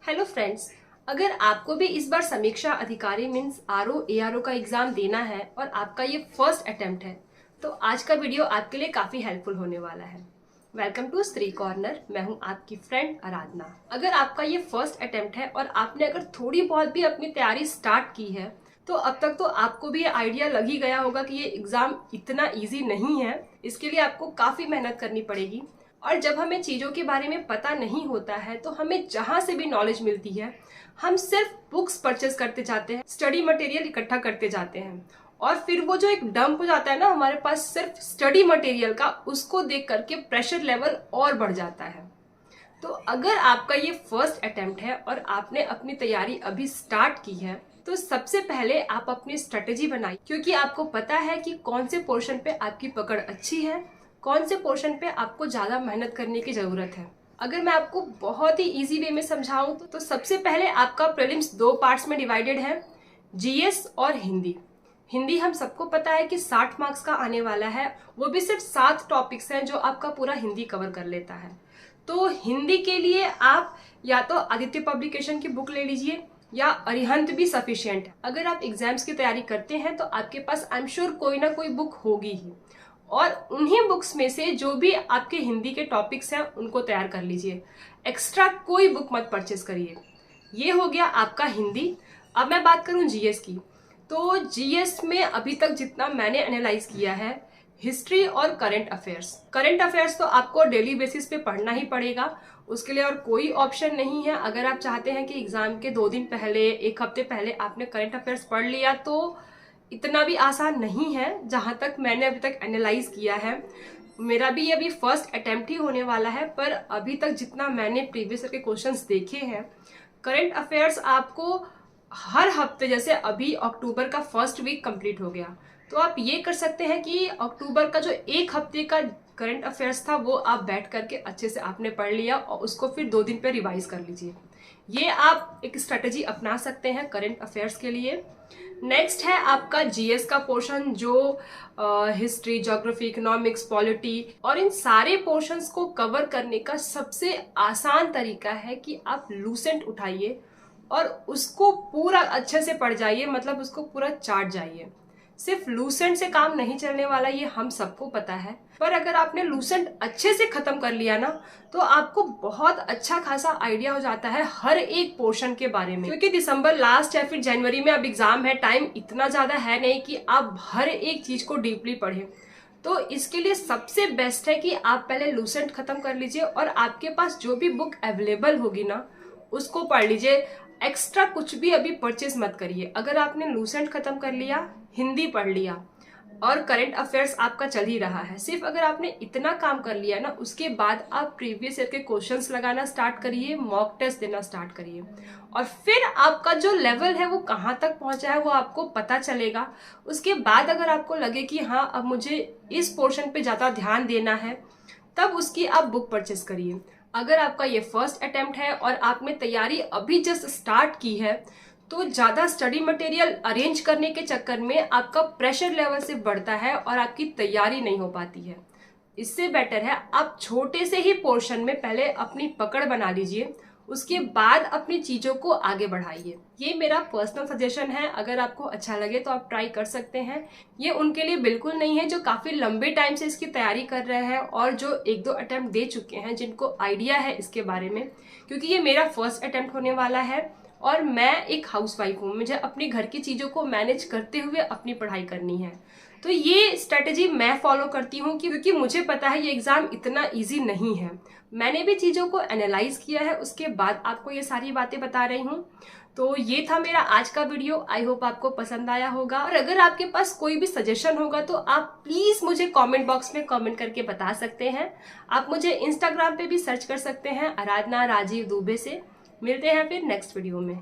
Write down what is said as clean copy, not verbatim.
Hello friends, अगर आपको भी इस बार समीक्षा अधिकारी मीन्स आरओ एआरओ का एग्जाम देना है और आपका ये फर्स्ट अटेम्प्ट है तो आज का वीडियो आपके लिए काफी हेल्पफुल होने वाला है। वेलकम टू स्त्री कॉर्नर। मैं हूं आपकी फ्रेंड आराधना। अगर आपका ये फर्स्ट अटेम्प्ट है और आपने अगर थोड़ी बहुत भी अपनी तैयारी स्टार्ट की है तो अब तक तो आपको भी ये आइडिया लग ही गया होगा कि ये एग्जाम इतना ईजी नहीं है। इसके लिए आपको काफी मेहनत करनी पड़ेगी और जब हमें चीज़ों के बारे में पता नहीं होता है तो हमें जहाँ से भी नॉलेज मिलती है हम सिर्फ बुक्स परचेज करते जाते हैं, स्टडी मटेरियल इकट्ठा करते जाते हैं और फिर वो जो एक डंप हो जाता है ना हमारे पास सिर्फ स्टडी मटेरियल का, उसको देख करके प्रेशर लेवल और बढ़ जाता है। तो अगर आपका ये फर्स्ट अटेम्प्ट है और आपने अपनी तैयारी अभी स्टार्ट की है तो सबसे पहले आप अपनी स्ट्रेटेजी बनाइए, क्योंकि आपको पता है कि कौन से पोर्शन पे आपकी पकड़ अच्छी है, कौन से पोर्शन पे आपको ज्यादा मेहनत करने की जरूरत है। अगर मैं आपको बहुत ही इजी वे में समझाऊं तो सबसे पहले आपका प्रीलिम्स दो पार्ट्स में डिवाइडेड है, जीएस और हिंदी। हिंदी हम सबको पता है कि 60 मार्क्स का आने वाला है, वो भी सिर्फ 7 टॉपिक्स हैं जो आपका पूरा हिंदी कवर कर लेता है। तो हिंदी के लिए आप या तो आदित्य पब्लिकेशन की बुक ले लीजिए या अरिहंत भी सफिशिएंट है। अगर आप एग्जाम्स की तैयारी करते हैं तो आपके पास आई एम श्योर कोई ना कोई बुक होगी ही और उन्हीं बुक्स में से जो भी आपके हिंदी के टॉपिक्स हैं उनको तैयार कर लीजिए। एक्स्ट्रा कोई बुक मत परचेस करिए। ये हो गया आपका हिंदी। अब मैं बात करूं जीएस की, तो जीएस में अभी तक जितना मैंने एनालाइज किया है, हिस्ट्री और करंट अफेयर्स तो आपको डेली बेसिस पे पढ़ना ही पड़ेगा, उसके लिए और कोई ऑप्शन नहीं है। अगर आप चाहते हैं कि एग्जाम के 2 दिन पहले, 1 हफ्ते पहले आपने करंट अफेयर्स पढ़ लिया तो इतना भी आसान नहीं है। जहां तक मैंने अभी तक एनालाइज किया है, मेरा भी अभी फर्स्ट अटेम्प्ट ही होने वाला है, पर अभी तक जितना मैंने प्रीवियस ईयर के क्वेश्चंस देखे हैं, करंट अफेयर्स आपको हर हफ्ते, जैसे अभी अक्टूबर का फर्स्ट वीक कंप्लीट हो गया तो आप ये कर सकते हैं कि अक्टूबर का जो 1 हफ्ते का करंट अफेयर्स था वो आप बैठ करके अच्छे से आपने पढ़ लिया और उसको फिर 2 दिन पे रिवाइज कर लीजिए। ये आप एक स्ट्रेटेजी अपना सकते हैं करंट अफेयर्स के लिए। नेक्स्ट है आपका जीएस का पोर्शन, जो हिस्ट्री, ज्योग्राफी, इकोनॉमिक्स, पॉलिटी, और इन सारे पोर्शंस को कवर करने का सबसे आसान तरीका है कि आप लूसेंट उठाइए और उसको पूरा अच्छे से पढ़ जाइए, मतलब उसको पूरा चाट जाइए। सिर्फ लूसेंट से काम नहीं चलने वाला, ये हम सबको पता है, पर अगर आपने लूसेंट अच्छे से खत्म कर लिया ना तो आपको बहुत अच्छा खासा आइडिया हो जाता है हर एक पोर्शन के बारे में। क्योंकि दिसंबर लास्ट या फिर जनवरी में अब एग्जाम है, टाइम इतना ज्यादा है नहीं कि आप हर एक चीज को डीपली पढ़ें। तो इसके लिए सबसे बेस्ट है कि आप पहले लूसेंट खत्म कर लीजिए और आपके पास जो भी बुक अवेलेबल होगी ना उसको पढ़ लीजिए। एक्स्ट्रा कुछ भी अभी परचेज मत करिए। अगर आपने लूसेंट खत्म कर लिया, हिंदी पढ़ लिया और करंट अफेयर्स आपका चल ही रहा है, सिर्फ अगर आपने इतना काम कर लिया ना, उसके बाद आप प्रीवियस ईयर के क्वेश्चंस लगाना स्टार्ट करिए, मॉक टेस्ट देना स्टार्ट करिए और फिर आपका जो लेवल है वो कहाँ तक पहुंचा है वो आपको पता चलेगा। उसके बाद अगर आपको लगे कि हाँ अब मुझे इस पोर्शन पे ज्यादा ध्यान देना है, तब उसकी आप बुक परचेस करिए। अगर आपका ये फर्स्ट अटेम्प्ट है और आपने तैयारी अभी जस्ट स्टार्ट की है तो ज्यादा स्टडी मटेरियल अरेंज करने के चक्कर में आपका प्रेशर लेवल सिर्फ बढ़ता है और आपकी तैयारी नहीं हो पाती है। इससे बेटर है आप छोटे से ही पोर्शन में पहले अपनी पकड़ बना लीजिए, उसके बाद अपनी चीजों को आगे बढ़ाइए। ये मेरा पर्सनल सजेशन है, अगर आपको अच्छा लगे तो आप ट्राई कर सकते हैं। ये उनके लिए बिल्कुल नहीं है जो काफी लंबे टाइम से इसकी तैयारी कर रहे हैं और जो 1-2 अटेम्प्ट दे चुके हैं, जिनको आइडिया है इसके बारे में। क्योंकि ये मेरा फर्स्ट अटेम्प्ट होने वाला है और मैं एक हाउसवाइफ हूँ, मुझे अपने घर की चीजों को मैनेज करते हुए अपनी पढ़ाई करनी है। तो ये स्ट्रेटेजी मैं फॉलो करती हूँ क्योंकि मुझे पता है ये एग्जाम इतना इजी नहीं है। मैंने भी चीजों को एनालाइज किया है, उसके बाद आपको ये सारी बातें बता रही हूँ। तो ये था मेरा आज का वीडियो। आई होप आपको पसंद आया होगा और अगर आपके पास कोई भी सजेशन होगा तो आप प्लीज मुझे कमेंट बॉक्स में कमेंट करके बता सकते हैं। आप मुझे इंस्टाग्राम पे भी सर्च कर सकते हैं आराधना राजीव दुबे से। मिलते हैं फिर नेक्स्ट वीडियो में।